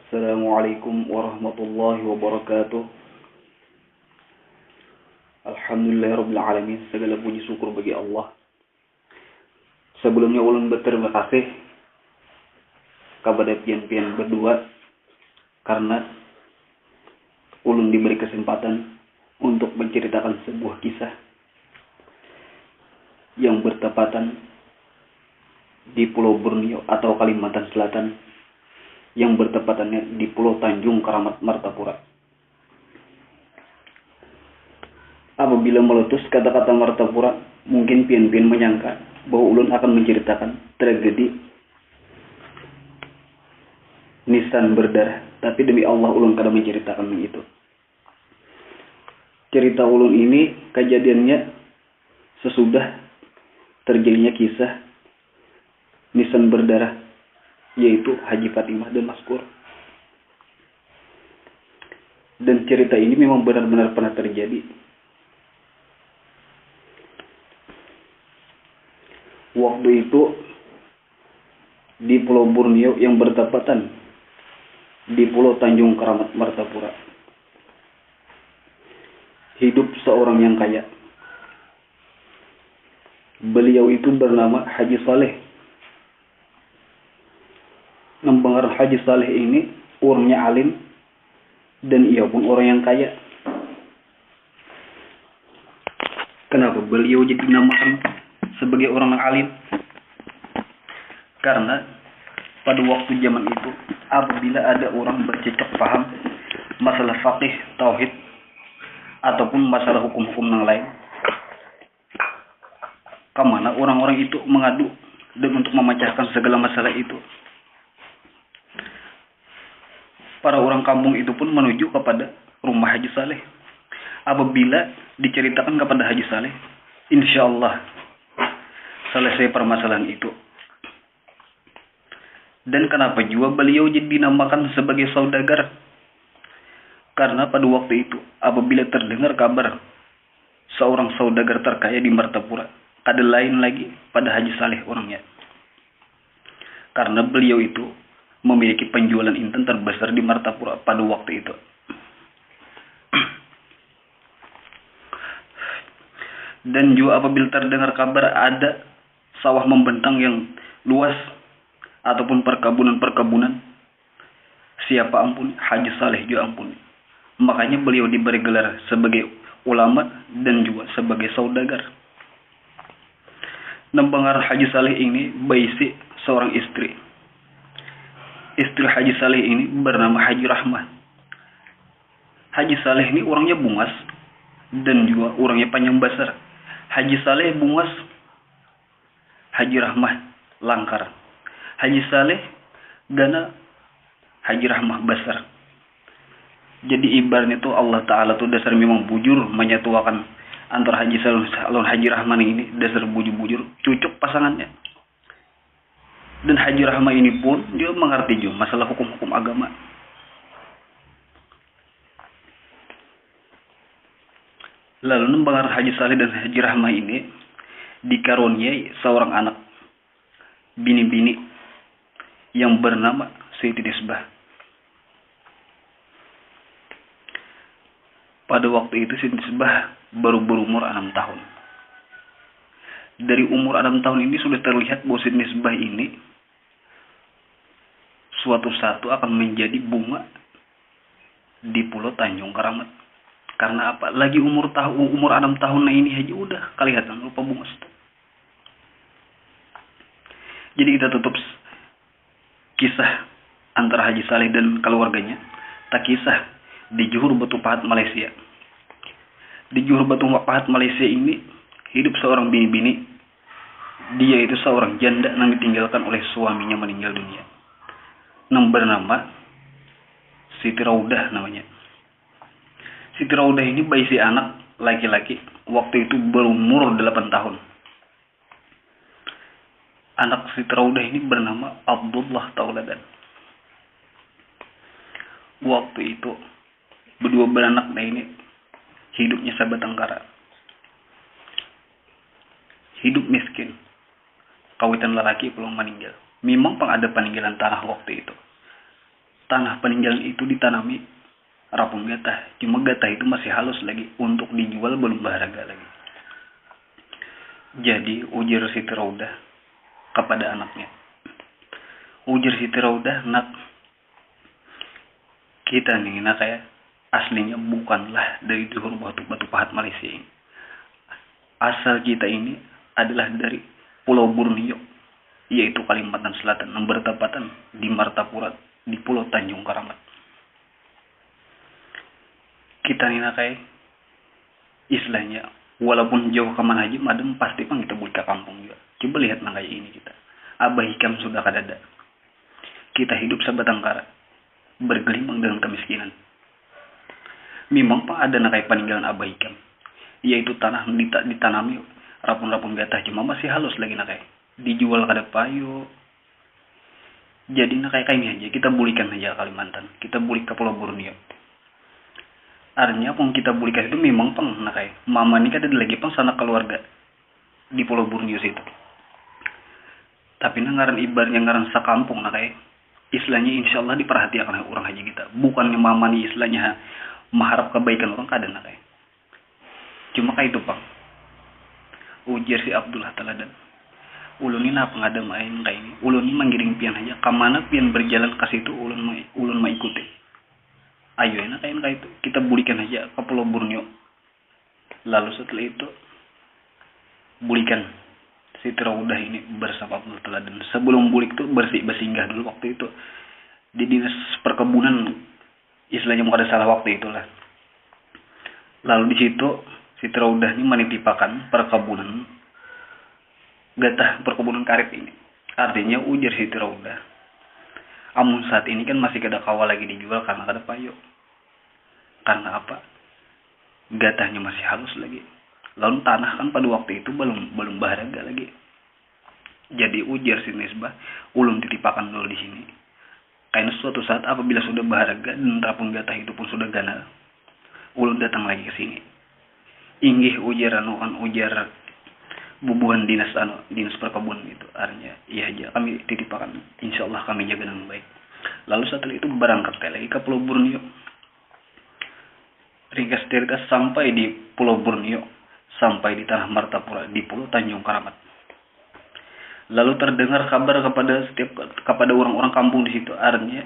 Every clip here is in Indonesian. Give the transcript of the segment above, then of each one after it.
Assalamualaikum warahmatullahi wabarakatuh. Alhamdulillahirrabbilalamin. Segala puji syukur bagi Allah. Sebelumnya ulun berterima kasih kepada pian-pian berdua karena ulun diberi kesempatan untuk menceritakan sebuah kisah yang bertepatan di Pulau Borneo atau Kalimantan Selatan, yang bertepatannya di Pulau Tanjung Karamat Martapura. Apabila meletus kata-kata Martapura, mungkin pian-pian menyangka bahwa ulun akan menceritakan tragedi nisan berdarah, tapi demi Allah ulun kada menceritakan itu. Cerita ulun ini kejadiannya sesudah terjadinya kisah nisan berdarah, yaitu Haji Fatimah dan Maskur. Dan cerita ini memang benar-benar pernah terjadi. Waktu itu di Pulau Borneo yang bertepatan di Pulau Tanjung Karamat Martapura, hidup seorang yang kaya. Beliau itu bernama Haji Saleh. Nambangar Haji Saleh ini orangnya alim dan ia pun orang yang kaya. Kenapa beliau jadi dinamakan sebagai orang yang alim? Karena pada waktu zaman itu, apabila ada orang bercecok paham masalah fakih, tauhid, ataupun masalah hukum-hukum yang lain, kemana orang-orang itu mengadu dan untuk memecahkan segala masalah itu, para orang kampung itu pun menuju kepada rumah Haji Saleh. Apabila diceritakan kepada Haji Saleh, insya Allah selesai permasalahan itu. Dan kenapa juga beliau jadi dinamakan sebagai saudagar? Karena pada waktu itu, apabila terdengar kabar seorang saudagar terkaya di Martapura, ada lain lagi pada Haji Saleh orangnya. Karena beliau itu memiliki penjualan intan terbesar di Martapura pada waktu itu. Dan juga apabila terdengar kabar ada sawah membentang yang luas ataupun perkebunan-perkebunan, siapa ampun, Haji Saleh juga ampun. Makanya beliau diberi gelar sebagai ulama dan juga sebagai saudagar. Nambangar Haji Saleh ini berisi seorang istri. Istri Haji Saleh ini bernama Haji Rahmah. Haji Saleh ini orangnya bungas dan juga orangnya panjang besar. Haji Saleh bungas, Haji Rahmah langkar. Haji Saleh gana, Haji Rahmah besar. Jadi ibaratnya tuh Allah Ta'ala tuh dasar memang bujur menyatukan antara Haji Saleh dan Haji Rahman ini, dasar bujur-bujur, cucuk pasangannya. Dan Haji Rahmah ini pun dia mengerti juga masalah hukum-hukum agama. Lalu nambangar Haji Saleh dan Haji Rahmah ini dikaruniai seorang anak bini-bini yang bernama Siti Nisbah. Pada waktu itu Siti Nisbah baru berumur 6 tahun. Dari umur 6 tahun ini sudah terlihat bahwa Siti Nisbah ini suatu saat akan menjadi bunga di Pulau Tanjung Karamat. Karena apa? Lagi umur 6 tahun ini aja udah kelihatan rupa bunga. Jadi kita tutup kisah antara Haji Saleh dan keluarganya. Tak kisah di Johor Batu Pahat, Malaysia. Di Johor Batu Pahat, Malaysia ini hidup seorang bini-bini. Dia itu seorang janda yang ditinggalkan oleh suaminya meninggal dunia. Yang bernama Siti Raudah namanya. Siti Raudah ini berisi anak laki-laki. Waktu itu berumur 8 tahun. Anak Siti Raudah ini bernama Abdullah Tauladan. Waktu itu berdua beranak ini hidupnya sabatang kara. Hidup miskin. Kawitan lelaki belum meninggal. Memang pun ada peninggalan tanah waktu itu. tanah peninggalan itu ditanami rapung gatah. Cuma gatah itu masih halus lagi, untuk dijual belum berharga lagi. Jadi ujar Siti Raudah kepada anaknya. Ujar Siti Raudah, nak, kita nih nak ya, aslinya bukanlah dari Johor Batu Pahat Malaysia ini. Asal kita ini adalah dari Pulau Borneo, yaitu Kalimantan Selatan, yang bertepatan di Martapura di Pulau Tanjung Karamat. Kita nih nak ya, istilahnya walaupun jauh kemana aja, madem pasti pang kita balik ke kampung juga. Coba lihat nang kayak ini kita. Abah hikam sudah kadada. Kita hidup sebatang kara, bergelimang dengan kemiskinan. Memang pak ada nakai peninggalan Abah hikam, yaitu tanah ditanami rapun-rapun gatah, cuma masih halus lagi nakai. Dijual kada payu. Jadi nakai kayak ini aja, kita bulikan aja Kalimantan, kita bulik ke Pulau Borneo. Artinya pun kita bulikan itu memang pang nakai. Mama ini kada lagi pang sanak keluarga di Pulau Borneo situ. Tapi ngaran ibaratnya ngaran sakampung nakai. Istilahnya insya Allah diperhatikan oleh orang haji kita. Bukannya mama nih istilahnya mengharap kebaikan orang kada nakai. Cuma kayak itu pang. Ujar si Abdullah Taladan. Ulun ini apa ngada main kayak ini. Ulun ini menggiring pian aja. Kamana pian berjalan ke situ ulun mau ikuti. Ayo enak kayak itu. Kita bulikan aja ke Pulau Borneo. Lalu setelah itu bulikan Siti Raudah ini bersama Abdullah Taladan. Sebelum bulik tuh bersinggah dulu waktu itu di dinas perkebunan, istilahnya mau ada salah waktu itulah. Lalu di situ Siti Raudah ini menitipakan perkebunan gatah, perkebunan karet ini. Artinya ujar Siti Raudah, amun saat ini kan masih kada kawal lagi dijual karena kada payu. Karena apa? Gatahnya masih halus lagi. Lalu tanah kan pada waktu itu belum berharga lagi. Jadi ujar si Nisbah, ulun titipakan dulu di sini. Karena suatu saat apabila sudah berharga dan rapun gatah itu pun sudah ganal, ulun datang lagi ke sini. Inggih ujar ujar bubuhan dinas perkebunan itu. Artinya iya aja kami titipakan. Insyaallah kami jaga dengan baik. Lalu setelah itu berangkat lagi ke Pulau Borneo. Ringkas cerita sampai di Pulau Borneo. Sampai di tanah Martapura di Pulau Tanjung Karamat. Lalu terdengar kabar kepada orang-orang kampung di situ. Artinya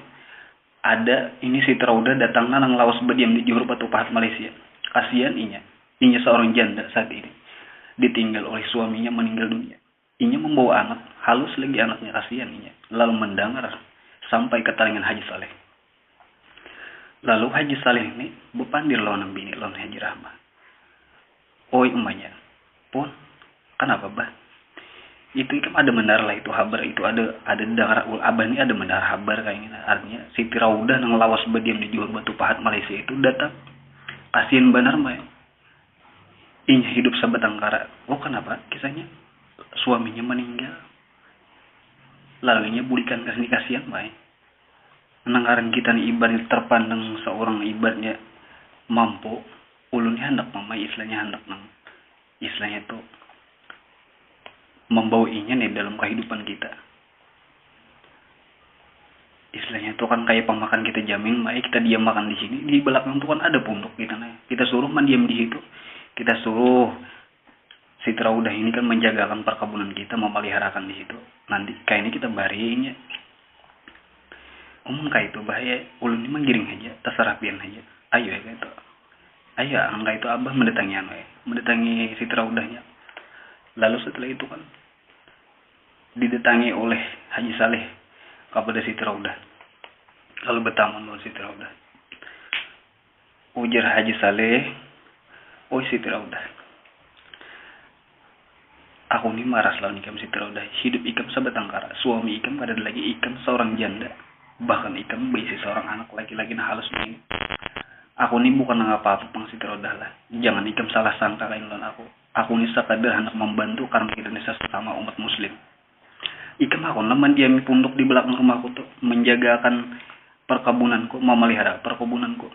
ada ini Siti Raudah datang nang lawas berdiam di Johor Batu Pahat Malaysia. Kasihan inya seorang janda saat ini ditinggal oleh suaminya meninggal dunia. Inya membawa anak, halus lagi anaknya, kasihan inya. Lalu mendengar sampai ke telinga Haji Saleh. Lalu Haji Saleh ini bepandir lawan bini lawan Haji Rahmah. Oi emaknya, pun kenapa bah? Itu kan ada benar lah itu habar itu ada dengar abah ini ada benar habar kayak gini. Artinya Siti Raudah nang lawas berdiam di Johor Batu Pahat Malaysia itu datang. Kasihan benar mah. Inya hidup sebatang kara. Oh kenapa? Kisahnya suaminya meninggal. Lalu inya bulikan kasih kasihan mah. Nangaran kita nih ibaratnya terpandang seorang ibaratnya mampu. Ulunnya hendak mama istilahnya hendak nang istilahnya itu membawa inya nih dalam kehidupan kita. Istilahnya itu kan kayak pemakan kita jamin, kita diam makan di sini, di belakang tuh kan ada pondok kita nih. Kita suruh diam di situ. Kita suruh Siti Raudah ini kan menjagakan perkebunan kita, memeliharakan di situ. Nanti kayak ini kita barinya. Kayak itu bahaya. Ulun ini menggiring aja, terserah pian aja. Ayo ya kayak itu. Ayo, angka itu abah mendatangi Siti Raudahnya. Lalu setelah itu kan didatangi oleh Haji Saleh kepada Siti Raudah. Lalu bertamu dengan Siti Raudah. Ujar Haji Saleh, oi Siti Raudah, aku ini marah selalu ikam Siti Raudah. Hidup ikam sebatang kara. Suami ikam ada lagi ikam seorang janda. Bahkan ikam berisi seorang anak laki-laki nah halus begini. Aku ini bukan apa-apa pang Siti Raudah lah. Jangan ikam salah sangka kain lawan aku. Aku ini sekadar hendak membantu karena kita ini sesama umat muslim. Ikam aku naman diami punduk di belakang rumahku tuh menjagakan perkebunanku, memelihara perkebunanku.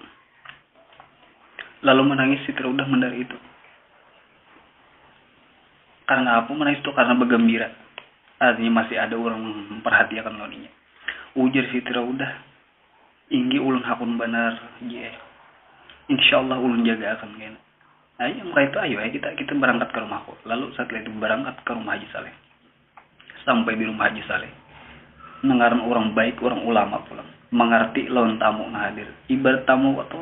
Lalu menangis Siti Raudah mendari itu. Karena apa menangis itu? Karena bergembira. Artinya masih ada orang memperhatikan lawannya. Ujar Siti Raudah, inggi ulun hakun benar je. Insyaallah ulun jaga akan kena. Ayo mereka itu ayo kita berangkat ke rumahku. Lalu setelah itu berangkat ke rumah Haji Saleh. Sampai di rumah Haji Saleh. Nengaran orang baik, orang ulama pulang. Mengerti lawan tamu hadir. Ibarat tamu atau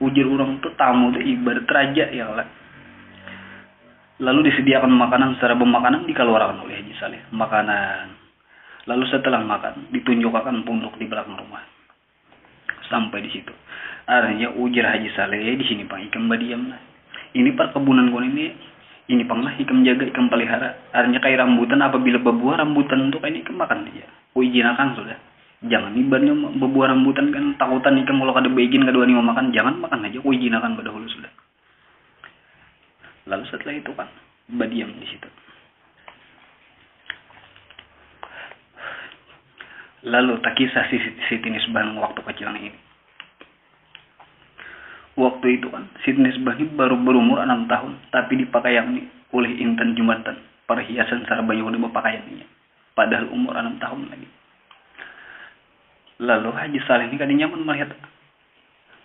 ujar orang tuh tamu tuh ibarat raja ya lah. Lalu disediakan makanan secara pemakanan dikeluarkan oleh Haji Saleh. Makanan. Lalu setelah makan ditunjukkan punduk di belakang rumah. Sampai di situ. Artinya ujar Haji Saleh di sini Pak ikan badiam lah. Ini perkebunan gon ini Pang lah ikan jaga ikan pelihara. Artinya kayak rambutan apabila berbuah rambutan untuk ini ikan makan aja. Izinakan sudah. Jangan ibaratnya berbuah rambutan kan takutan ikan kalau kada begin kedua nih mau makan jangan makan aja. Izinakan pada dahulu sudah. Lalu setelah itu kan badiam di situ. Lalu tak kisah Siti Nisbah waktu kecil ini. Waktu itu kan Siti Nisbah ini baru berumur 6 tahun, tapi dipakaian oleh Intan Jumatan, perhiasan secara banyak udah berpakaiannya. Padahal umur 6 tahun lagi. Lalu Haji Saleh ini kadang nyaman melihat.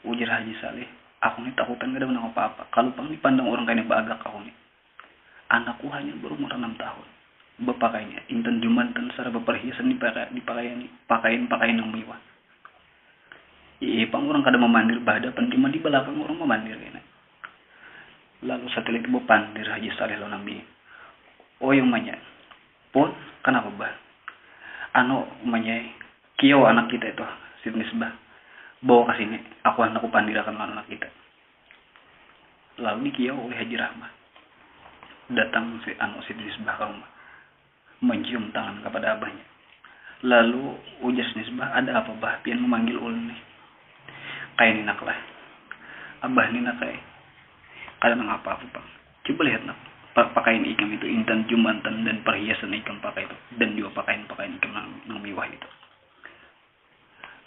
Ujar Haji Saleh, aku ini takutan gak ada menang apa-apa. Kalau Pang dipandang orang kayaknya bagak aku nih. Anakku hanya berumur 6 tahun. Berpakaiannya Intan Jumatan secara berperhiasan pakaian yang mewah. Iya, Pang orang kada memandir bahadapan cuma di belakang orang memandir kena. Lalu setelah itu berpandir Haji Saleh lo nabi. Oh yang manya, pun kenapa bah? Manya kio anak kita itu Siti Nisbah. Bawa ke sini, aku pandirakan anak kita. Lalu dikio oleh Haji Rahmah. Datang Siti Nisbah ke rumah. Mencium tangan kepada abahnya. Lalu ujar Nisbah, ada apa bah? Pian memanggil ulun nih. Kayak ninak lah. Abah ninak kayak. Kada nang apa-apa Bang. Coba lihat nak. Pakaian ikam itu Intan Jumatan dan perhiasan ikam pakai itu. Dan juga pakaian ikam nang mewah itu.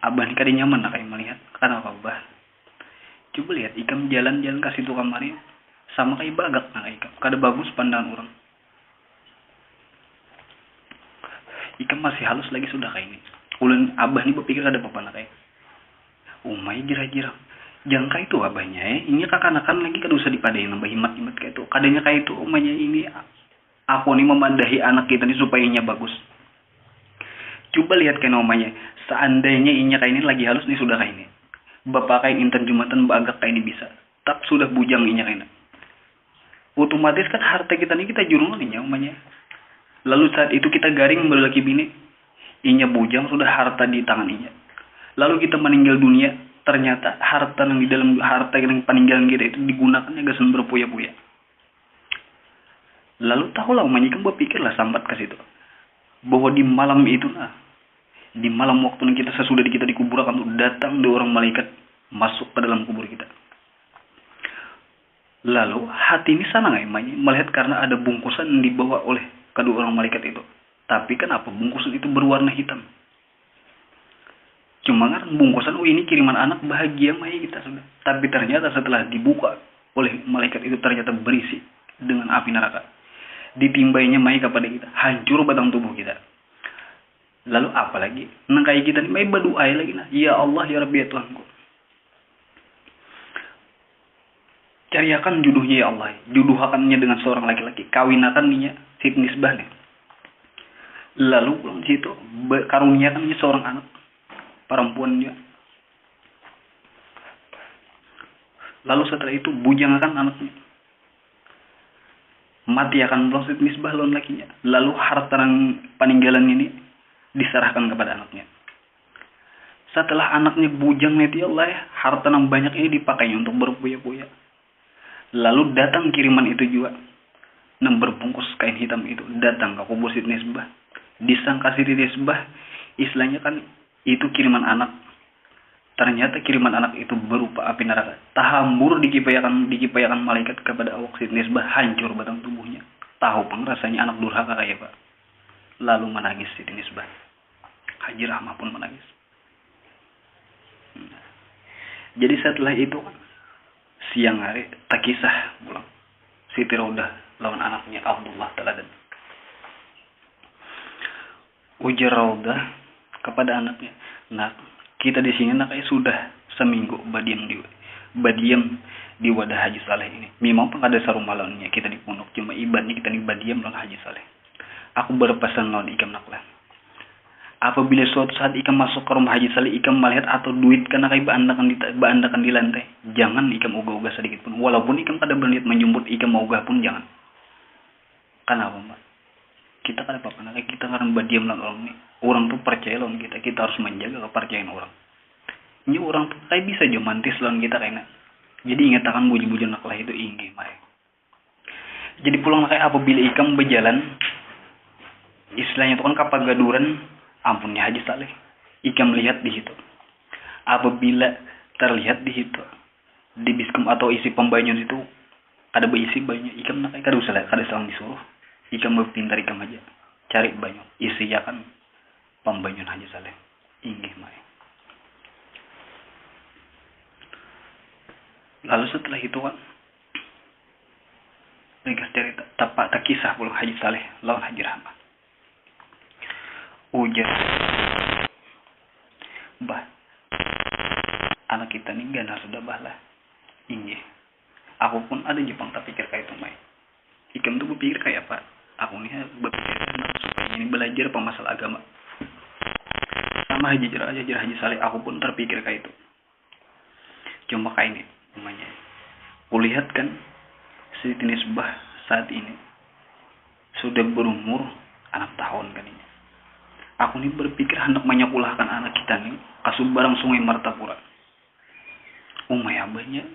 Abah ni kada nyaman nak kayak melihat. Kenapa Abah? Coba lihat ikam jalan-jalan ke situ kamari. Sama kayak bagak nak ikam. Kada bagus pandangan orang. Ikam masih halus lagi sudah kayak ini. Ulun abah ni berpikir kada apa-apa nak kayak. Umay jira-jira. Jangka itu abahnya ini kakanakan lagi kada usah dipadain nambah himat kayak itu. Kadanya kayak itu umanya ini aku nih memandahi anak kita nih supaya inya bagus. Coba lihat kayak namanya. Seandainya inya kayak ini lagi halus nih sudah kayak ini. Bapak kayak Intan Jumatan bagak kayak ini bisa. Tak sudah bujang inya kayak ini. Otomatis kan harta kita nih kita jurungan inya umanya. Lalu saat itu kita garing berlaki bini. Inya bujang sudah harta di tangan inya. Lalu kita meninggal dunia, ternyata harta yang di dalam harta yang peninggalan kita itu digunakannya gasan berpuya-puya. Lalu tahulah umanya kan berpikirlah sambat ke situ. Bahwa di malam itu di malam waktu kita sesudah kita dikuburkan datang dua orang malaikat masuk ke dalam kubur kita. Lalu hati ini sana nggak emangnya melihat karena ada bungkusan yang dibawa oleh kedua orang malaikat itu. Tapi kenapa bungkusan itu berwarna hitam? Cuma kan bungkusan, ini kiriman anak bahagia mah kita sudah. Tapi ternyata setelah dibuka oleh malaikat itu ternyata berisi dengan api neraka. Ditimbainya mai kepada kita, hancur batang tubuh kita. Lalu apa lagi? Nang kayak kita nih mai berdoa lagi nah. Ya Allah ya Rabbi ya Tuhanku. Cariakan jodohnya ya Allah. Jodohakannya dengan seorang laki-laki. Kawinakannya Siti Nisbah nih. Lalu pulang situ karuniakannya seorang anak. Perempuannya. Lalu setelah itu bujangakan anaknya. Mati akan pulang Siti Nisbah lawan lakinya. Lalu harta yang peninggalan ini diserahkan kepada anaknya. Setelah anaknya bujang nanti Allah harta yang banyak ini dipakainya untuk berpuya-puya. Lalu datang kiriman itu juga. Yang berbungkus kain hitam itu datang ke kubur Siti Nisbah. Disangka Siti Nisbah istilahnya kan itu kiriman anak. Ternyata kiriman anak itu berupa api neraka. Tahambur dikipayakan malaikat kepada awak Siti Nisbah, hancur batang tubuhnya. Tahu Pang rasanya anak durhaka kayak Pak. Lalu menangis Siti Nisbah. Haji Rahmah pun menangis. Jadi setelah itu siang hari tak kisah pulang. Siti Raudah lawan anaknya Abdullah Teladan. Ujar Raudah kepada anaknya, nak, Kita di sini nak sudah seminggu badiam di wadah Haji Saleh ini. Memang pun ada sarung malonnya kita di pondok, cuma ibadahnya kita di badiam lawan Haji Saleh. Aku berpesan lawan ikam naklah. Apabila suatu saat ikam masuk ke rumah Haji Saleh, ikam melihat atau duit karena kai beandakan di lantai, jangan ikam ugah-ugah sedikit pun. Walaupun ikam kada berniat menjemput, ikam mau ugah pun jangan. Kenapa, Mbak? Kita kada apa-apa, nah, kita karena badiam lawan orang ini. Orang tuh percaya lawan kita harus menjaga kepercayaan orang. Ini orang tuh kayak bisa aja mantis lawan kita kayaknya. Jadi ingat akan buju-buju naklah itu ingin, Mbak. Jadi pulang kayak apabila ikam berjalan, istilahnya itu kan kapagaduran, ampunnya Haji Saleh. Ikam melihat di situ. Apabila terlihat di situ, di biskum atau isi pembanyun itu ada berisi banyak, ikam nak kada usah kada saling disuruh. Ikam berpintar ikam aja cari banyak isi ya kan pembanyun Haji Saleh. Inggih mai. Lalu setelah itu kan ringkas cerita tak kisah pulang Haji Saleh lawan Haji Rahmat. Ujar, bah, anak kita nih gana sudah bahlah. Inggih. Aku pun ada Jepang tak pikir kayak itu mai. Ikam tuh berpikir kayak apa? Aku nih berpikir supaya ini belajar masalah agama. Sama Haji Saleh, aku pun terpikir kayak itu. Cuma kayak ini, namanya. Kulihat kan, Siti Nisbah saat ini sudah berumur 6 tahun kan ini. Aku nih berpikir hendak menyekolahkan anak kita nih ke barang Sungai Martapura. Umay abahnya,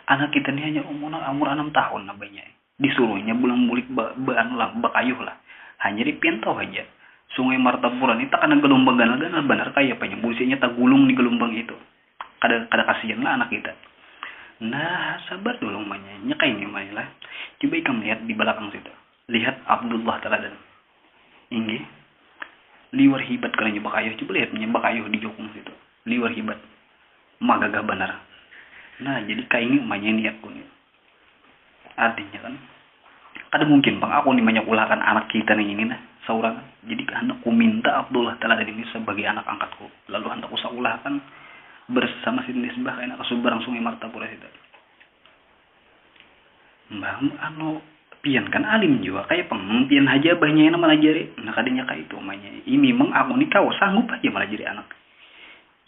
anak kita nih hanya umur 6 tahun abahnya. Disuruhnya bulan mulik bakayuh lah. Hanya dipintau aja. Sungai Martapura ini tak ada gelombang ganal benar kayak apanya. Businya tak gulung di gelombang itu. Kada kasihan lah anak kita. Nah, sabar dulu namanya. Nyekai ini lah. Coba ikam lihat di belakang situ. Lihat Abdullah Teladan. Inggih. Liwar hibat kalanya bakayuh. Coba lihat bakayuh di jokong situ. Liwar hibat. Magagah benar. Nah, jadi kayak ini namanya niatku nih. Artinya kan ada mungkin bang aku nih menyekolahkan anak kita nih ini nah seorang. Jadi anakku minta Abdullah Teladan ini sebagai anak angkatku. Lalu anakku sekolahkan bersama Siti Nisbah kayaknya ke Subarang Sungai Martapura itu. Mbak pian kan alim juga kayak pian aja banyak yang melajari. Nah kadanya kayak itu namanya. Ini memang aku nih kau sanggup aja melajari anak.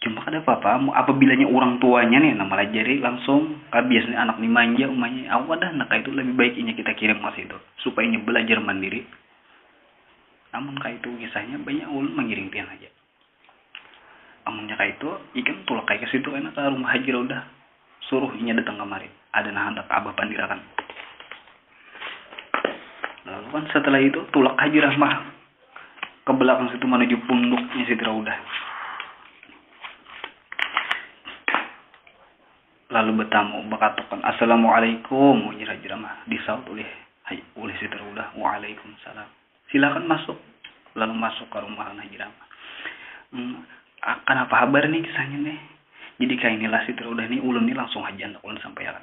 Cuma kada apa-apa, apabilanya orang tuanya nih nama melajari langsung biasanya anak nih manja umanya. Aku ada anak itu lebih baiknya kita kirim mas itu supaya belajar mandiri. Namun kayak itu kisahnya banyak ulun mengiring pian aja. Amunnya kayak itu, ikan tulak kayak ke situ enak ke rumah Haji udah suruh inya datang kemari. Ada nah hendak abah pandirakan. Lalu kan setelah itu tulak Haji Rahmah ke belakang situ menuju punduknya Siti Raudah. Lalu bertamu berkatakan Assalamualaikum ujar Haji Rahmah. Disaut oleh Siti Raudah. Waalaikumsalam. Silakan masuk. Lalu masuk ke rumah Haji Rahmah. Kenapa kabar nih kisahnya nih? Jadi kayak inilah Siti Raudah nih ulun nih langsung aja hendak ulun sampaikan.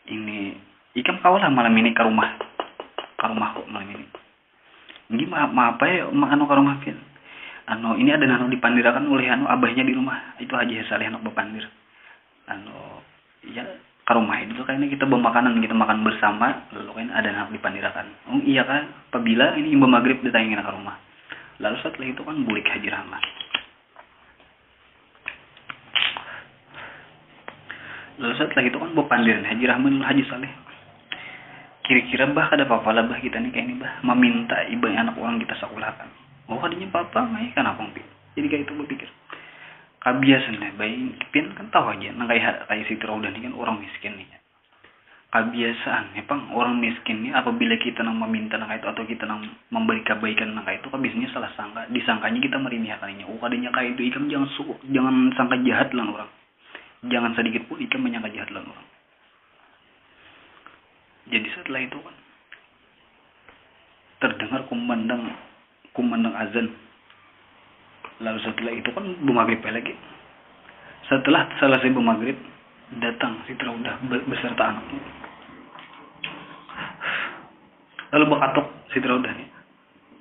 Ini ikam kawalah malam ini ke rumahku malam ini. Ini apa ya makan ke rumah pian. Ini ada nano dipandirakan oleh abahnya di rumah. Itu Haji Saleh anak bepandir. Ya ke rumah itu kayaknya kita bawa makanan, kita makan bersama, lalu kan ada nano dipandirakan. Iya kan, apabila ini imam maghrib ditayangin ke rumah. Lalu setelah itu kan bulik Haji Rahmat. Lalu setelah itu kan bepandiran Haji Rahmat dan Haji Saleh. Kira-kira bah ada apa-apa lah bah kita nih kayak ini bah meminta ibu anak orang kita sekolahkan. Oh adanya papa mai kan apa pi. Jadi kayak itu berpikir. Kebiasaan deh bayi pian kan tahu aja nang kayak Siti Raudah ini kan orang miskin nih. Kebiasaan ya bang orang miskin nih apabila kita nang meminta nang itu atau kita nang memberi kebaikan nang itu kan biasanya salah sangka disangkanya kita meremehkannya. Oh kadanya kayak itu ikam jangan sangka jahat lah orang. Jangan sedikit pun ikam menyangka jahat lah orang. Jadi setelah itu kan terdengar kumandang azan. Lalu setelah itu kan maghrib lagi. Setelah selesai maghrib datang Siti Raudah beserta anaknya. Lalu berkatok Siti Raudah nih.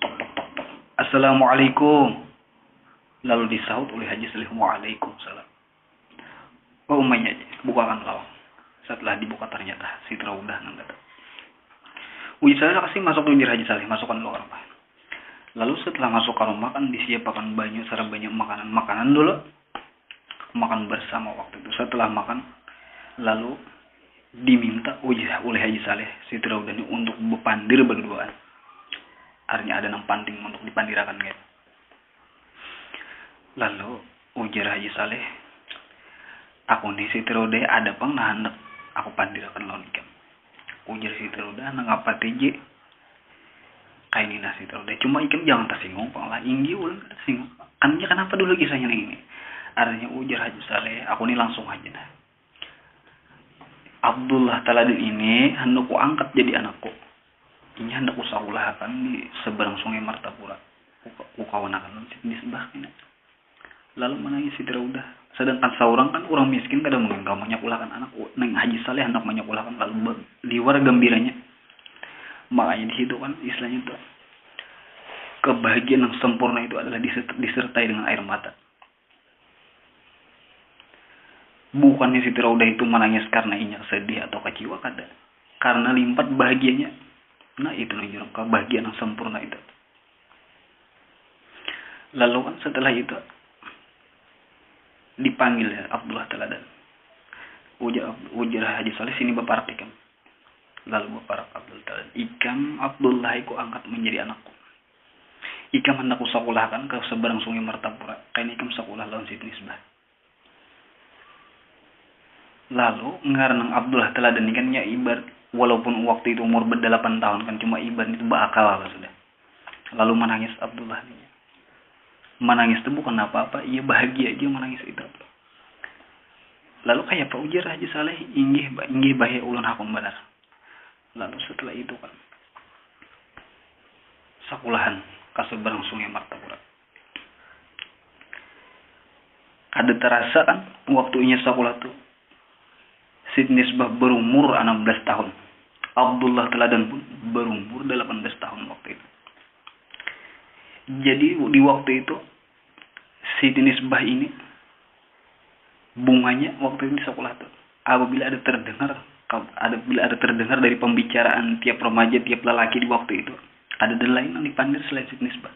Tok tok tok tok. Assalamualaikum. Lalu disahut oleh Haji Saleh, "Waalaikumsalam." Oh umaynya, bukakan lawang. Setelah dibuka ternyata Siti Raudah nang kata. Uji Saleh kasih masuk ujar Haji Saleh, masukkan lo rumah. Lalu setelah masuk ke rumah kan disiapkan banyak serta banyak makanan dulu. Makan bersama waktu itu. Setelah makan, lalu diminta uji oleh Haji Saleh Siti Raudah ini untuk berpandir berduaan. Artinya ada nang panting untuk dipandirakan gitu. Lalu ujar Haji Saleh, "Aku nih Siti Raudah ada pang nah hendak aku pandirakan lawan ikan." Ujar Siti Raudah, "Nang apa teje?" Kayak ini nasi Raudah. Cuma ikan jangan tersinggung pang lah. Inggi ulang tersinggung. Annya kenapa dulu kisahnya ini? Artinya ujar Haji Saleh, aku nih langsung aja nah. Abdullah Taladin ini hendak ku angkat jadi anakku. Ini hendak ku saulahkan di seberang sungai Martapura. Ku kawanakan di sebelah ini. Lalu menangis Siti Raudah. Sedangkan seorang kan orang miskin kadang mungkin kamu nyakulahkan anak. Neng Haji Saleh hendak menyakulahkan lalu liwar gembiranya. Makanya di situ kan istilahnya itu kebahagiaan yang sempurna itu adalah disertai dengan air mata. Bukannya Siti Raudah itu menangis karena inya sedih atau kecewa kada. Karena limpah bahagianya. Nah itu nih kebahagiaan yang sempurna itu. Lalu kan setelah itu dipanggil ya Abdullah Taladan. Ujar Haji Saleh sini bapak artikan. Lalu bapak Abdul Taladan. Ikam Abdullah aku angkat menjadi anakku. Ikam hendak ku sakulahkan ke seberang sungai Martapura. Kain ikam sakulah lawan Siti Nisbah. Lalu ngarang Abdullah Taladan ini kan ya ibarat walaupun waktu itu umur ber-8 tahun kan cuma ibarat itu bakal lah sudah. Lalu menangis Abdullah ini. Menangis itu bukan apa-apa, ia bahagia aja menangis itu. Lalu kayak Pak ujar Haji Saleh inggih bahaya ulun hakun benar. Lalu setelah itu kan sakulahan ke seberang sungai Martapura. Ada terasa kan waktunya sakulah tuh. Siti Nisbah berumur 16 tahun. Abdullah Taladan pun berumur 18 tahun waktu itu. Jadi di waktu itu Siti Nisbah ini bunganya waktu itu di sekolah tuh. Apabila ada terdengar dari pembicaraan tiap remaja, tiap lelaki di waktu itu, ada lain yang dipandir selain Siti Nisbah.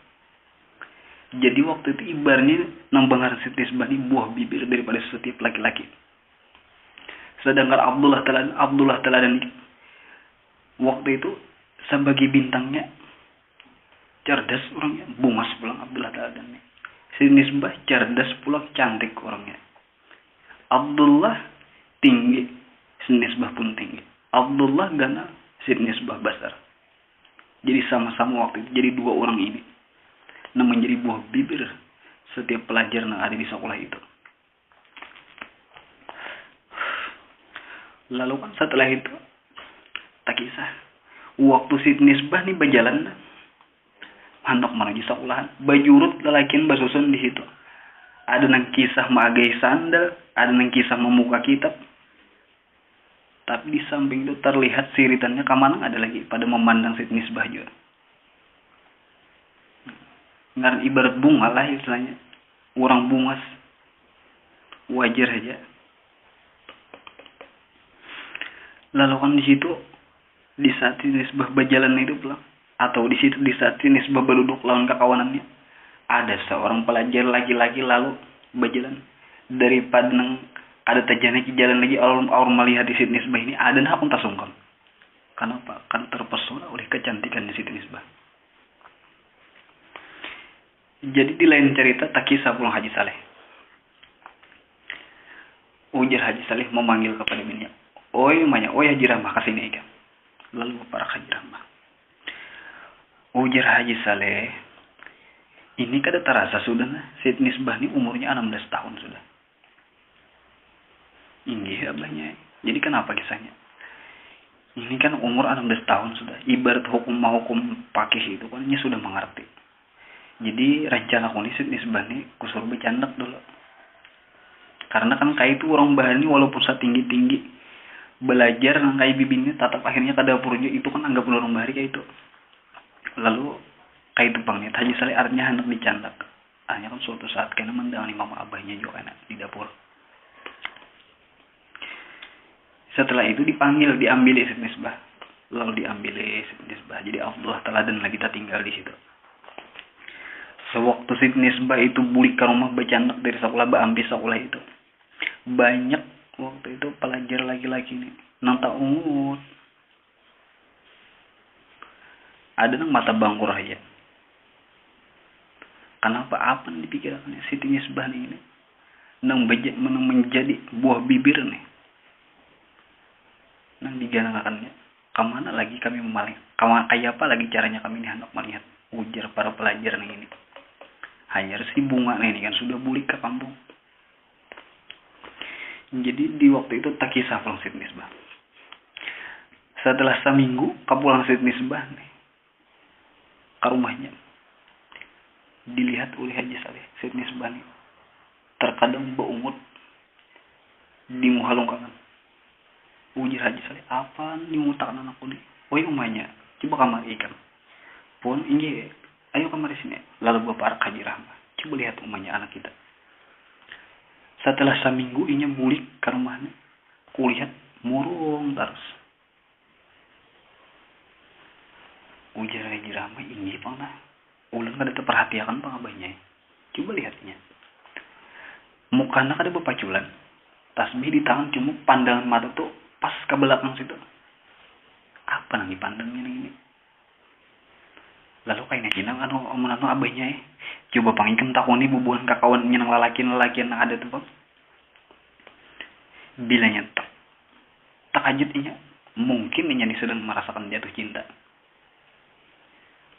Jadi waktu itu ibarnya nambang Siti Nisbah ini buah bibir daripada setiap laki-laki. Sedangkan Abdullah Taladan waktu itu sebagai bintangnya cerdas orangnya, bungas pulang Abdullah Taladan. Siti Nisbah cerdas pulang, cantik orangnya. Abdullah tinggi, Siti Nisbah pun tinggi. Abdullah gana, Siti Nisbah besar. Jadi sama-sama waktu itu, jadi dua orang ini yang menjadi buah bibir setiap pelajar yang ada di sekolah itu. Lalu kan setelah itu tak kisah. Waktu Siti Nisbah nih berjalan hendak menuju sekolahan, bajurut lelakian basusun di situ. Ada nang kisah magai sandal, ada nang kisah membuka kitab. Tapi di samping itu terlihat siritannya kamanang ada lagi pada memandang Siti Nisbah juga. Ngaran ibarat bunga lah istilahnya. Orang bungas. Wajar aja. Lalu kan di situ di saat Nisbah berjalan itu pulang atau di situ di saat Nisbah berduduk lawan kawanannya ada seorang pelajar laki-laki lalu berjalan daripada nang ada tajana ki jalan lagi orang melihat di Siti Nisbah ini ada nah pun tasungkan. Kenapa? Kan terpesona oleh kecantikan di Siti Nisbah. Jadi di lain cerita tak kisah pulang Haji Saleh. Ujar Haji Saleh memanggil kepada bininya. Oi Haji Rahmah kasini ikan. Lalu para Haji Rahmah. Ujar Haji Saleh, ini kada terasa sudah nah. Siti Nisbah ini umurnya 16 tahun sudah. Ini abahnya. Jadi kenapa kisahnya? Ini kan umur 16 tahun sudah. Ibarat hukum pakih itu kan dia sudah mengerti. Jadi rencana aku ini Siti Nisbah ini kusur bercandak dulu. Karena kan kayak itu orang bahan ini walaupun setinggi-tinggi belajar nangkai bibinnya tatap akhirnya ke dapurnya itu kan anggap orang bahari kayak itu. Lalu kayak itu bang Haji Saleh artinya hendak dicandak. hanya kan suatu saat kena mendangi mama abahnya juga kena di dapur. Setelah itu diambil Sayyid Misbah. Lalu diambil Sayyid Misbah. Jadi Abdullah teladan lagi kita tinggal di situ. Sewaktu Sayyid Misbah itu bulik ke rumah bercandak dari sekolah, ambil sekolah itu. Banyak waktu itu pelajar laki-laki ini nang tak ungut. Ada nang mata bangkur aja. Kenapa? Apa yang dipikirkannya Sayyid Misbah ini? Nang menjadi buah bibir nih. Nang diganakannya. Kemana lagi kami memaling? Kayak apa lagi caranya kami ini hendak melihat? Ujar para pelajar nih ini. Hanya si bunga nih kan sudah bulik ke kampung. Jadi di waktu itu tak kisah pulang Sayyid Misbah. Setelah seminggu pulang Sayyid Misbah nih ke rumahnya. Dilihat oleh Haji Saleh Sayyid Misbah nih. Terkadang beungut di muka longkangan. Ujar Haji Saleh, apa nih ngutakan anakku nih? Oh iya umanya, coba kamar ikan. Pun ini, ayo kamar sini. Lalu Bapak Haji Rahmat, coba lihat umanya anak kita. Setelah seminggu inya bulik ke rumahnya, kulihat murung terus. Ujar Haji Rahmat, ini pernah. Ulang kada terperhatikan pang abahnya. Coba lihatnya. Mukanya kada berpaculan. Tasbih di tangan cuma pandangan mata tuh pas ke belakang situ. Apa nang dipandangnya ini? Lalu kayaknya kinang omongan abahnya coba pangikan takoni bubuhan kakawannya nang lalaki yang ada tuh bang. Bilanya tak ajutnya mungkin ini sedang merasakan jatuh cinta.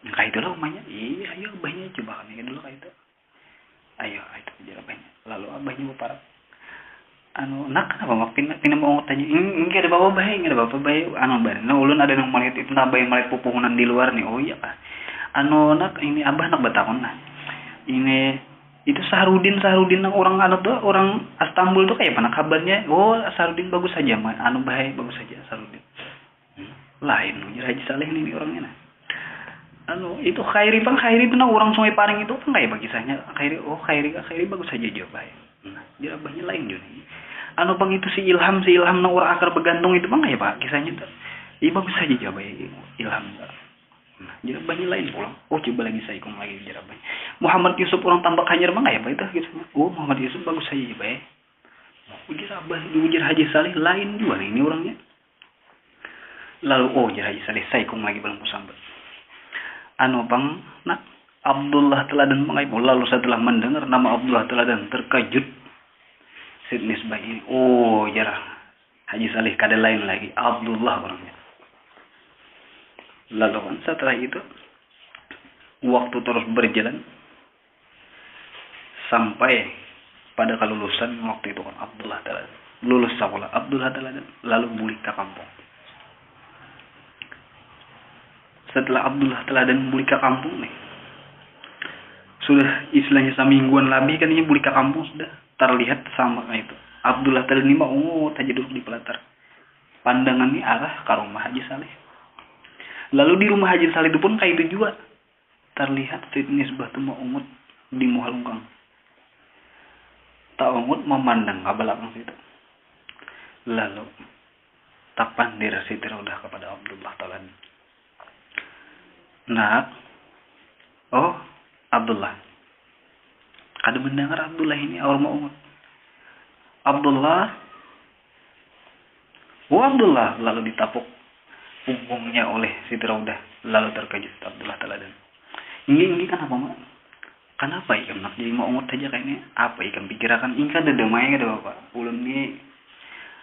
Nah, kayak itulah umanya. Iya, ayo abahnya coba kami dulu kayak itu. Ayo, itu aja abahnya. Lalu abahnya berparak. Nak kenapa mak pina mau tanya ini ada bapak baik nah ulun ada nang melihat itu nambah yang melihat pupungan di luar nih. Oh iya kah nak ini abah nak bertakon nah ini itu Saharudin nang orang tuh orang Istanbul tuh kayak mana kabarnya. Oh Saharudin bagus saja mah baik bagus saja Saharudin. Lain ujar Haji Saleh ini orangnya nah itu Khairi itu nah orang Sungai Paring itu kan kayak kisahnya Khairi bagus saja jawab baik. Nah dia abahnya lain juga bang itu si Ilham nang orang akar bergantung itu bang ya pak kisahnya tuh. Iya bagus saja jawab Ilham. Nah jadi abahnya lain pulang. Oh coba lagi saya ikut lagi jawab abahnya. Muhammad Yusuf orang tambak hanyar bang ya pak itu kisahnya. Oh Muhammad Yusuf bagus saja jawab. Ujar abah ujar Haji Saleh lain juga nih ini orangnya. Lalu ujar Haji Saleh saya ikut lagi belum sampai. Bang nak Abdullah Teladan mengaib. Lalu setelah mendengar nama Abdullah Teladan terkejut Sayyid Misbah ini. Oh jarah Haji Saleh kada lain lagi Abdullah orangnya. Lalu kan setelah itu waktu terus berjalan sampai pada kelulusan waktu itu kan Abdullah Teladan lulus sekolah Abdullah Teladan lalu bulik ke kampung. Setelah Abdullah Teladan bulik ke kampung nih sudah istilahnya semingguan lebih kan ini bulik ke kampung sudah terlihat sama itu. Abdullah Teladan ini tak duduk di pelatar. Pandangan ini arah ke rumah Haji Saleh. Lalu di rumah Haji Saleh itu pun kayak itu juga. Terlihat Sayyid Misbah itu ungut di muka longkang. Tak ungut memandang ke belakang situ. Lalu tak pandir Siti Raudah kepada Abdullah Teladan. Nak, oh Abdullah. Kada mendengar Abdullah ini orang mau ungut. Abdullah. Oh Abdullah. Lalu ditapuk punggungnya oleh Siti Raudah. Lalu terkejut Abdullah Teladan. Ini kenapa mak? Kenapa ikan nak jadi mau ungut aja kayaknya? Apa ikan pikirakan? Ini kan ada damai ada bapak. Ulun ini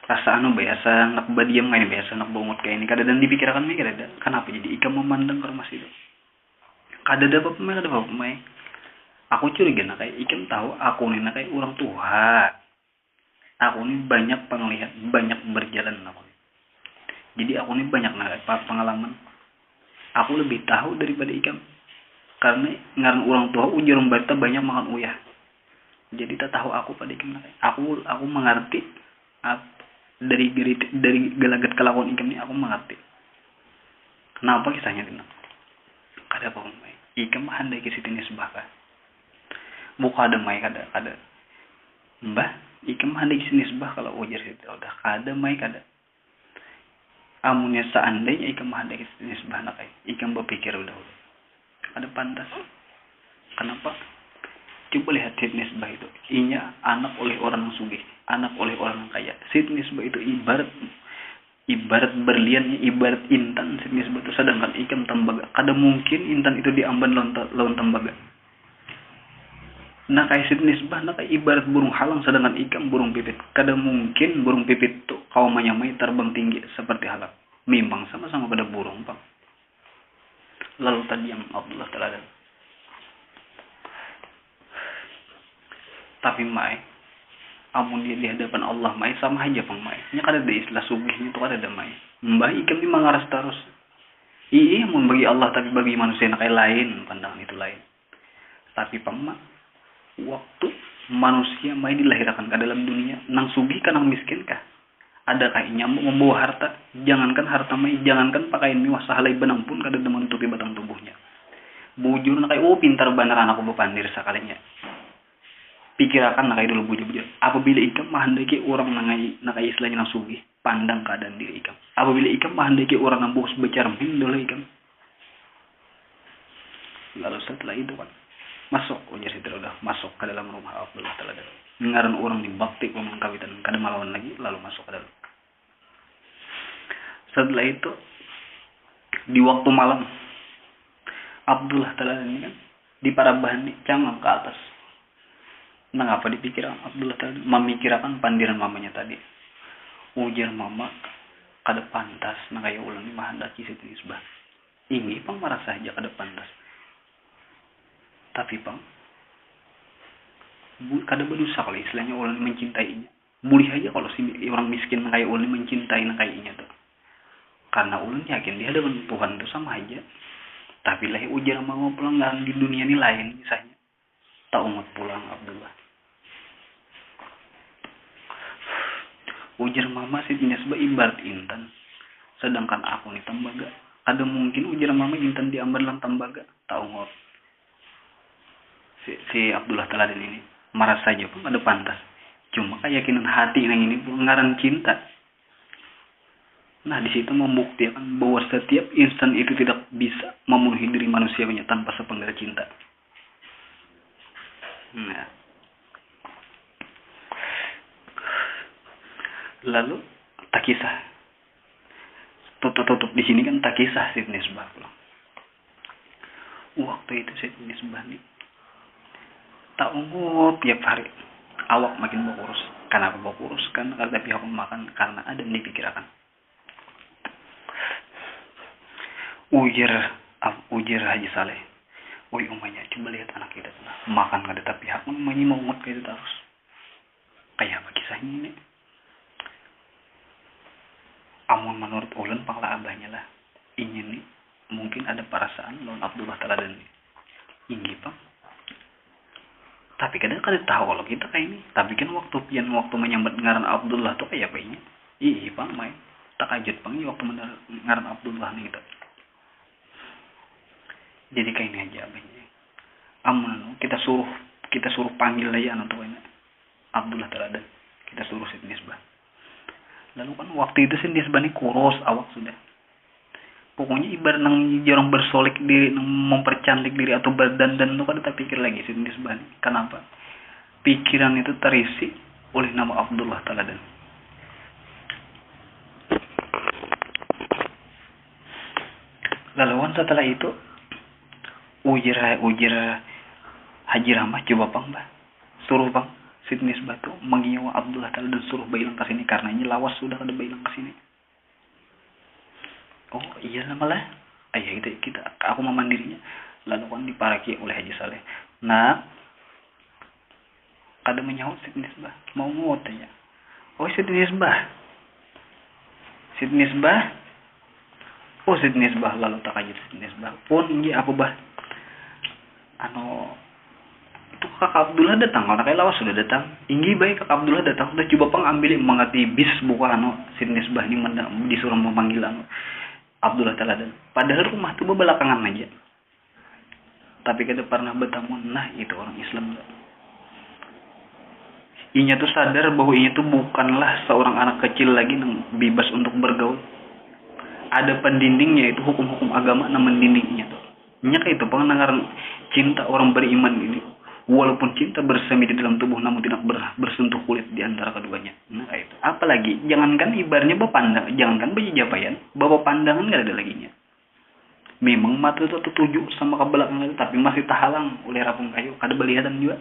rasa biasa nak badiam kayak biasa nak bungut kayak ini. Kada dan dipikirkan mikir ada. Kenapa jadi ikan memandang ke rumah situ? Kada ada bapak mai. Aku curiga nak kayak ikan tahu aku nih nak kayak orang tua. Aku nih banyak penglihat, banyak berjalan aku. Jadi aku nih banyak nak pengalaman. Aku lebih tahu daripada ikan. Karena ngaran orang tua ujar membata banyak makan uyah. Jadi tak tahu aku pada ikan nak. Aku mengerti dari gelagat kelakuan ikan ini aku mengerti. Kenapa kisahnya ini? Kada apa mai. Ikan mah handai ke Siti Misbah. Buka ada mai kada mbah ikam handai nisbah kalau ujar itu udah kada mai kada amunnya seandainya ikam handai nisbah nak ikam berpikir udah ada pantas. Kenapa? Coba lihat Sid nisbah itu inya anak oleh orang sugih, anak oleh orang kaya. Sid nisbah itu ibarat berliannya, ibarat intan. Sid nisbah itu sedangkan ikam tembaga, kada mungkin intan itu diamban lawan tembaga. Nah kayak Sid nisbah, nah kayak ibarat burung halang sedangkan ikam burung pipit. Kada mungkin burung pipit tuh kau menyamai terbang tinggi seperti halang. Memang sama-sama pada burung, Pak. Lalu tadi yang Abdullah Taladan. Tapi mai, amun dia di hadapan Allah mai sama aja pang mai. Nya kada ada istilah sugihnya itu kada ada mai. Mbah ikam ni mangaras terus. Iya mun bagi Allah tapi bagi manusia nak lain, pandangan itu lain. Tapi pang waktu manusia mai dilahirkan ke dalam dunia nang sugih kan nang miskin kah? Ada kah nyamuk membawa harta? Jangankan harta mai, jangankan pakaian mewah sahalai benang pun kada menutupi batang tubuhnya. Bujur nak pintar benar anakku bepandir sakalinya. Pikirakan nak dulu bujur-bujur. Apabila ikam mahandaki orang nakai istilahnya nang sugih, pandang keadaan diri ikam. Apabila ikam mahandaki orang nang bos becermin dulu ikam. Lalu setelah itu kan masuk ujar itu udah masuk ke dalam rumah Abdullah Taladan. Ngaran orang dibakti umum kawitan kada malawan lagi lalu masuk ke dalam. Setelah itu di waktu malam Abdullah Taladan ini kan di parabahan canggung ke atas. Nah apa dipikirkan Abdullah Taladan memikirkan pandiran mamanya tadi. Ujar mama kada pantas nah kayak ulang mahandaki Sid nisbah. Ini pang marah saja kada pantas. Tapi pang kada berdosa kalau istilahnya orang mencintainya. Boleh aja kalau si orang miskin kayak orang mencintai kayaknya tuh. Karena ulun yakin dia hadapan Tuhan itu sama aja. Tapi lah ujar mau pulang di dunia ini lain misalnya. Tak umat pulang Abdullah. Ujar mama Sid nisbah ibarat intan. Sedangkan aku nih tembaga. Ada mungkin ujar mama intan diambil dalam tembaga. Tak umat. Si Abdullah Taladan ini marah saja pun ada pantas. Cuma keyakinan hati yang ini ngaran cinta. Nah di situ membuktikan bahwa setiap insan itu tidak bisa memenuhi diri manusianya tanpa sepenggal cinta. Nah. Lalu tak kisah. Tutup di sini kan tak kisah Sid nisbah. Waktu itu Sid nisbah nih tak umur tiap hari awak makin berkurus. Kenapa berkurus? Kan karena pihak makan karena ada yang dipikirkan. Ujar Haji Saleh. Woi umanya coba lihat anak kita makan kada tapi pihak umanya mau ngut kayak itu terus. Kayak apa kisahnya ini? Amun menurut ulun pangla abahnya lah. Ini nih mungkin ada perasaan lawan Abdullah Taladan nih. Inggi Pak. Tapi kadang tahu kalau kita kayak ini. Tapi kan waktu menyambat ngaran Abdullah tuh kayak apa ini? Iya Pak, main. Tak ajut Pak waktu ngaran Abdullah nih gitu. Jadi kayak ini aja abahnya. Amun kita suruh panggil aja anak tuh ini. Abdullah Taladan. Kita suruh Sid nisbah. Lalu kan waktu itu Sid nisbah nih kurus awak sudah. Pokoknya ibarat nang jarang bersolek diri, nang mempercantik diri atau berdandan itu kan tak pikir lagi Sid nisbah. Kenapa? Pikiran itu terisi oleh nama Abdullah Taladan. Lalu setelah itu ujar Haji Rahmah coba Bang Mbah. Suruh Bang Sid nisbah tuh mengiyawa Abdullah Taladan suruh bailang ke sini karena ini lawas sudah kada bailang ke sini. Oh iya malah ayah kita aku memandirinya lalu kan diparaki oleh Haji Saleh. Nah kada menyahut Sid nisbah mau tanya. Oh Sid nisbah oh Sid nisbah lalu tak aja Sid nisbah pun ini apa bah itu kakak Abdullah datang kalau kayak lawas sudah datang inggi baik kakak Abdullah datang udah coba pang ambil mengati bis buka Sid nisbah ini disuruh memanggil Abdullah Taladan. Padahal rumah itu belakangan aja. Tapi kada pernah bertemu. Nah itu orang Islam. Inya tuh sadar bahwa inya tuh bukanlah seorang anak kecil lagi yang bebas untuk bergaul. Ada pendindingnya, itu hukum-hukum agama nama mendindingnya tuh. Nya kayak itu pengenangan cinta orang beriman ini. Walaupun cinta bersemi di dalam tubuh namun tidak bersentuh kulit di antara keduanya. Nah kayak itu. Apalagi jangankan ibarnya bapandang, jangankan berjapaian, bawa pandangan nggak ada lagi nya. Memang mata itu tertuju sama ke belakang itu, tapi masih terhalang oleh rapung kayu. Kada belihatan juga.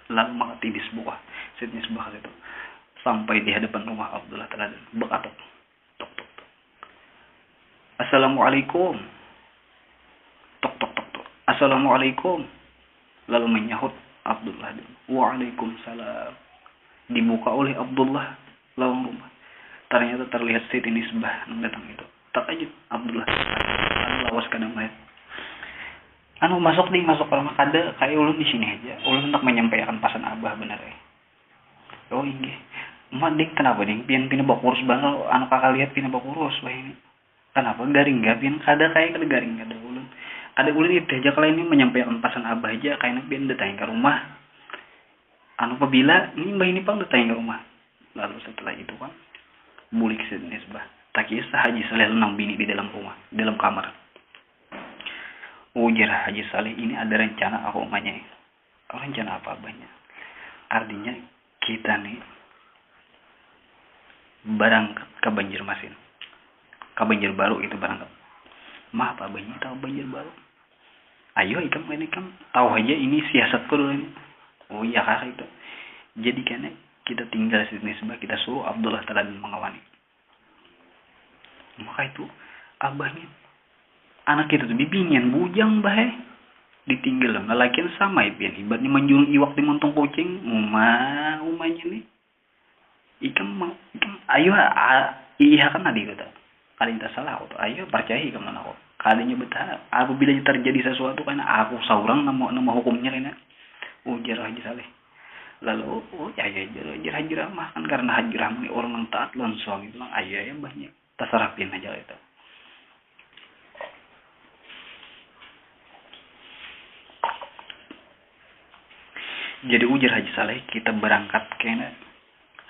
Lalu maka tibis buah, setnis buah itu sampai di hadapan rumah Abdullah Taladan berkata, tok tok tok. Assalamualaikum. Tok tok tok tok. Assalamualaikum. Lalu menyahut Abdullah. Waalaikumsalam. Dibuka oleh Abdullah lawang rumah. Ternyata terlihat Siti Nisbah yang datang itu. Takjub Abdullah. Lawas kadang mayat. Masuk kalau kada kayak ulun di sini aja. Ulun hendak menyampaikan pesan abah bener ya. Oh iya. Emak ding kenapa ding? Pian bawa kurus banget. Kakak lihat pian bawa kurus wah ini. Kenapa garing gak? Pian kada kayak kada garing kada ulun. Ada ulun itu aja kalau ini menyampaikan pesan abah aja kayaknya pian datang ke rumah. Apabila ini mbak ini pang datang ke rumah. Lalu setelah itu kan bulik senisbah. Tak kisah Haji Saleh lenang bini di dalam rumah, di dalam kamar. Ujar Haji Saleh, ini ada rencana aku umanya. Rencana apa abahnya? Artinya kita nih berangkat ke Banjarmasin. Ke Banjarbaru itu berangkat. Mah apa abahnya tahu Banjarbaru? Ayo ikam ini kam tahu aja ini siasatku dulu ini. Oh iya kak itu. Jadi kan kita tinggal di sini sebab kita suruh Abdullah Taladan mengawani. Maka itu abahnya anak kita tuh bibingan bujang bahe ditinggal lah ngalakin sama ipian ibaratnya menjulung iwak di montong kucing umanya nih ikam ayo iya kan adi kata kalian tak salah aku ayo percaya ikam aku kalinya betah apabila terjadi sesuatu kan aku saurang nama hukumnya kan ujar Haji Saleh lalu ya Haji Rahmah kan karena Haji Rahmah ini orang yang taat lan suami bilang ayo ya banyak tasarapin aja itu. Jadi ujar Haji Saleh kita berangkat kayaknya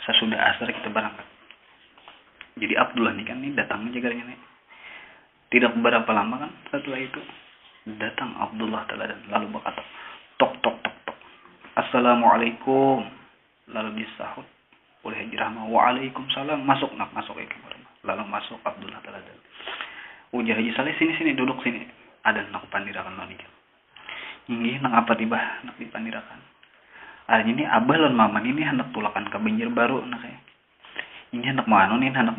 sesudah asar kita berangkat. Jadi Abdullah nih kan datang aja garanya nih. Tidak berapa lama kan setelah itu datang Abdullah Taladan lalu berkata tok tok tok tok. Assalamualaikum. Lalu disahut oleh Haji Rahmah. Waalaikumsalam. Masuk ya kamar. Lalu masuk Abdullah Taladan. Ujar Haji Saleh sini duduk sini. Ada nak pandirakan manik. Ini nang apa tiba nak dipandirakan. Artinya ini abah lan maman ini hendak tulakan ke Banjarbaru nah kayak. Ini hendak hendak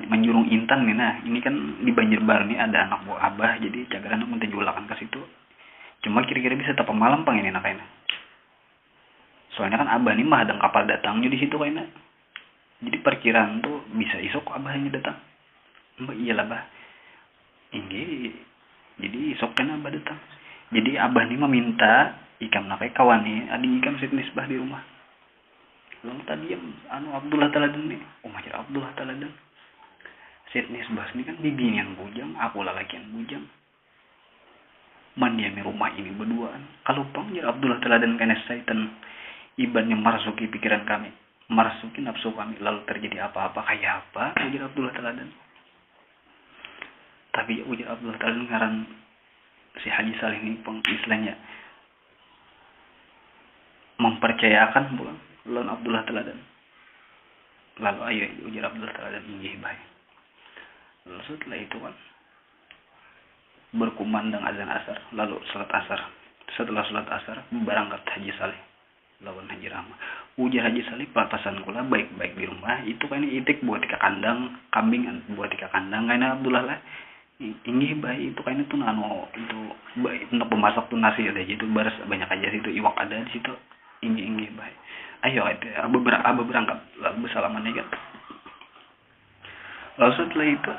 menjurung intan nih nah. Ini kan di Banjarbaru nih ada anak buah abah jadi jaga anak minta julakan ke situ. Cuma kira-kira bisa tapa malam pang ini nah kayaknya. Soalnya kan abah nih mah ada kapal datangnya di situ kayaknya. Jadi perkiraan tuh bisa isok abahnya datang. Mbak iyalah bah. Ini jadi isok kan abah datang. Jadi abah nih meminta ikam nakai kawan nih, adik ikam sit nisbah di rumah. Lalu tadi Abdullah Taladan nih, macam Abdullah Taladan. Sit nisbah ini kan bibinian bujang, aku lalakian bujang. Mandiami rumah ini berduaan. Kalau panggil Abdullah Taladan kena syaitan, ibaratnya marasuki pikiran kami, marasuki nafsu kami, lalu terjadi apa-apa kayak apa? Ujar Abdullah Taladan. Tapi ujar Abdullah Taladan ngaran si Haji Saleh ini istilahnya mempercayakan bukan lawan Abdullah Taladan. Lalu ayo ujar Abdullah Taladan inggih baik. Lalu setelah itu kan berkumandang azan asar, lalu salat asar. Setelah salat asar berangkat Haji Saleh lawan Haji Rahmah. Ujar Haji Saleh papasan kula baik-baik di rumah itu kan itik buat tika kandang kambing buat tika kandang karena Abdullah lah inggih baik itu kan itu itu baik untuk pemasak tuh nasi ada gitu baris banyak aja situ iwak ada di situ. Inggih baik. Ayo abu berangkat lalu bersalaman ya kan. Lalu setelah itu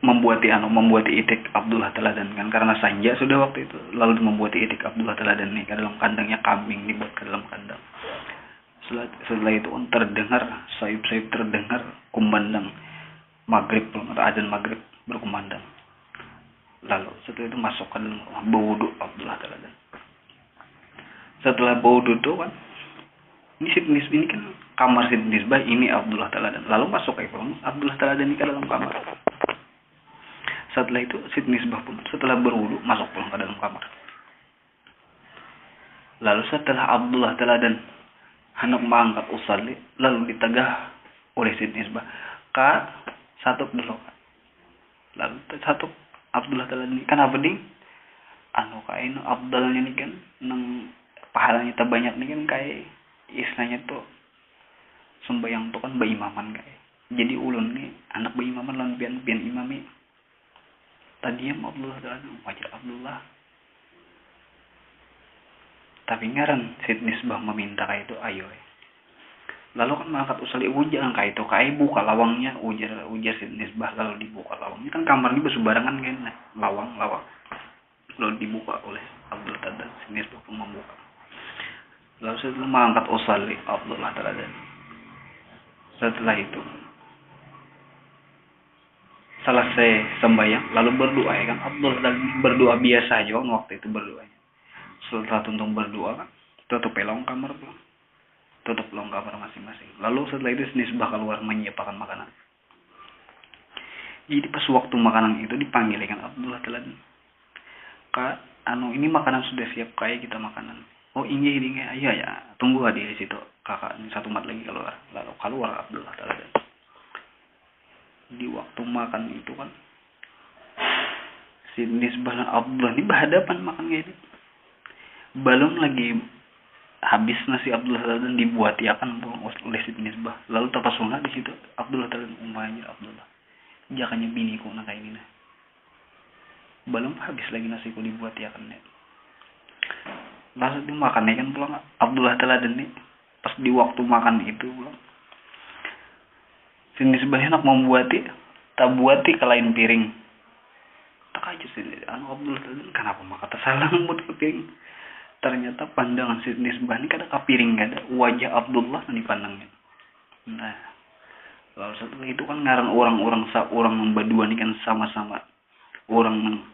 membuat itik Abdullah Taladan kan karena sanja sudah waktu itu lalu membuat itik Abdullah Taladan nih ke dalam kandangnya kambing dibuat ke dalam kandang. Setelah itu terdengar sayup-sayup terdengar kumandang maghrib atau azan maghrib berkumandang. Lalu setelah itu masuk ke dalam rumah berwudu Abdullah Taladan. Setelah baudu tuh kan, ini Siti Nisbah ini kan kamar Siti Nisbah, ini Abdullah Taladan. Lalu masuk ke pulang Abdullah Taladan ini ke dalam kamar. Setelah itu Siti Nisbah pun setelah berwudu masuk pulang ke dalam kamar. Lalu setelah Abdullah Taladan hendak mengangkat usalli, lalu ditegah oleh Siti Nisbah, "Kak, satu dulu." Lalu satu Abdullah Taladan ini kan apa ding? Anu kain Abdulnya ini kan nang pahalanya terbanyak nih kan kayak istilahnya tuh sembayang tuh kan beimaman kayak. Jadi ulun nih anak beimaman lan pian imami. Tadinya Abdullah Taladan wajar Abdullah. Tapi ngaran Siti Nisbah meminta kayak itu ayo. Lalu kan mengangkat usalli jangan kayak itu kayak buka lawangnya ujar Siti Nisbah, lalu dibuka lawangnya kan kamar ini bersebarangan kan lawang lalu dibuka oleh Abdullah Taladan. Siti Nisbah pun membuka. Lalu setelah mengangkat usalli Abdullah Taladan, setelah itu selesai sembahyang lalu berdoa ya kan. Abdullah Taladan berdoa biasa aja kan waktu itu berdoanya. Setelah tuntung berdoa kan tutup pelong kamar pulang. Tutup pelong kamar masing-masing. Lalu setelah itu Siti Nisbah keluar menyiapkan makanan. Jadi pas waktu makanan itu dipanggil kan Abdullah Taladan. "Kak, ini makanan sudah siap kayak kita makanan." "Oh ini ayo ya, tunggu di situ. Kakak ini satu mat lagi keluar." Lalu keluar Abdullah Taladan. Di waktu makan itu kan Siti Nisbah dan Abdullah ini berhadapan makan kayak gitu. Belum lagi habis nasi Abdullah Taladan dibuat ya kan oleh Siti Nisbah. Lalu terpesona di situ Abdullah Taladan, umpamanya Abdullah, "Jakanya biniku nak kayak gini." Belum habis lagi nasiku dibuat ya kan. Lalu dimakan kan pulang Abdullah Taladan nih. Pas di waktu makan itu pulang Siti Nisbah nak membuati tak buati ke lain piring. Tak aja sih Abdullah Taladan kenapa maka tersalah membuat ke piring. Ternyata pandangan Siti Nisbah ini kada kapiring kada wajah Abdullah yang dipandangnya. Nah, lalu setelah itu kan ngaran orang berdua ini kan sama-sama orang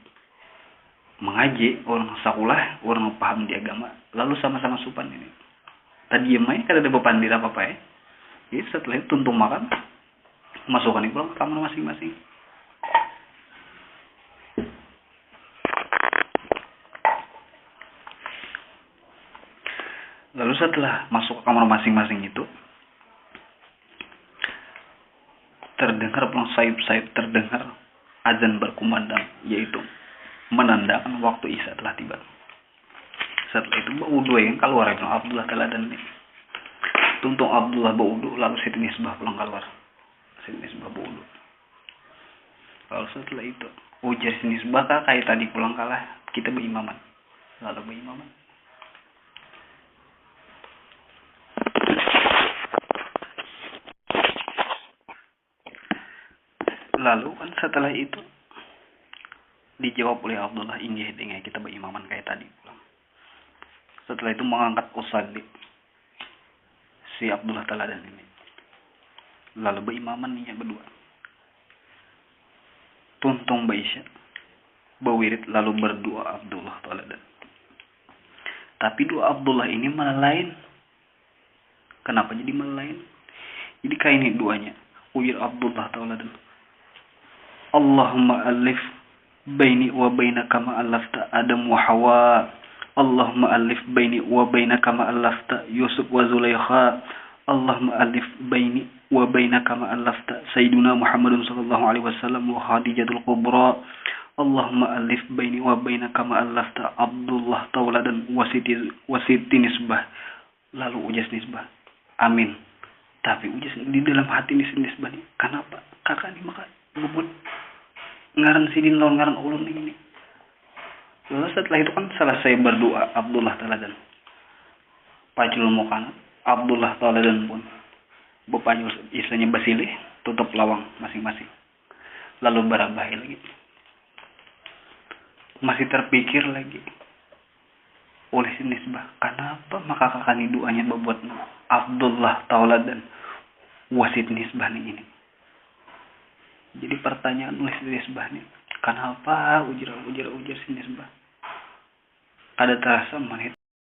mengaji, orang sekolah, orang paham di agama, lalu sama-sama supan ini. Tadi main kada ada bepandir apa-apa ya. Jadi setelah itu tuntung makan, masukkan pulang ke kamar masing-masing. Lalu setelah masuk ke kamar masing-masing itu, terdengar pulang sayup-sayup terdengar azan berkumandang, yaitu menandakan waktu isya telah tiba. Setelah itu baudu yang keluar itu Abdullah Taladan nih. Tuntung Abdullah baudu, lalu Siti Nisbah pulang keluar. Siti Nisbah baudu. Lalu setelah itu ujar Siti Nisbah kayak tadi pulang kalah kita berimaman. Lalu berimaman. Lalu kan setelah itu dijawab oleh Abdullah, "Inggih dengan kita berimaman kayak tadi pulang." Setelah itu mengangkat usalli si Abdullah Taladan ini. Lalu berimaman nih berdua. Tuntung Baisya berwirid lalu berdoa Abdullah Taladan. Tapi doa Abdullah ini malah lain. Kenapa jadi malah lain? Jadi kayak ini doanya. Ujar Abdullah Taladan, "Allahumma alif baini wa baina kama alafta Adam wa Hawa. Allahumma alif baini wa baina kama alafta Yusuf wa Zulaikha. Allahumma alif baini wa baina kama alafta Sayyiduna Muhammadun sallallahu alaihi wasallam wa Khadijatul Kubra. Allahumma alif baini wa baina kama alafta Abdullah Taladan wa Siti Nisbah." Lalu ujas Nisbah, "Amin." Tapi ujas di dalam hati Nisbah nih, kenapa kakak ini maka ngebut ngaran sidin lawan ngaran ulun ini. Lalu setelah itu kan selesai berdoa Abdullah Taladan. Pacul mukana Abdullah Taladan pun bepanyul istilahnya basilih, tutup lawang masing-masing. Lalu barabahi lagi. Masih terpikir lagi oleh si Nisbah, kenapa maka kakak ini doanya membuat Abdullah Taladan wasit Nisbah ini. Jadi pertanyaan oleh si Nisbah nih, kenapa ujar si Nisbah? Ada terasa menit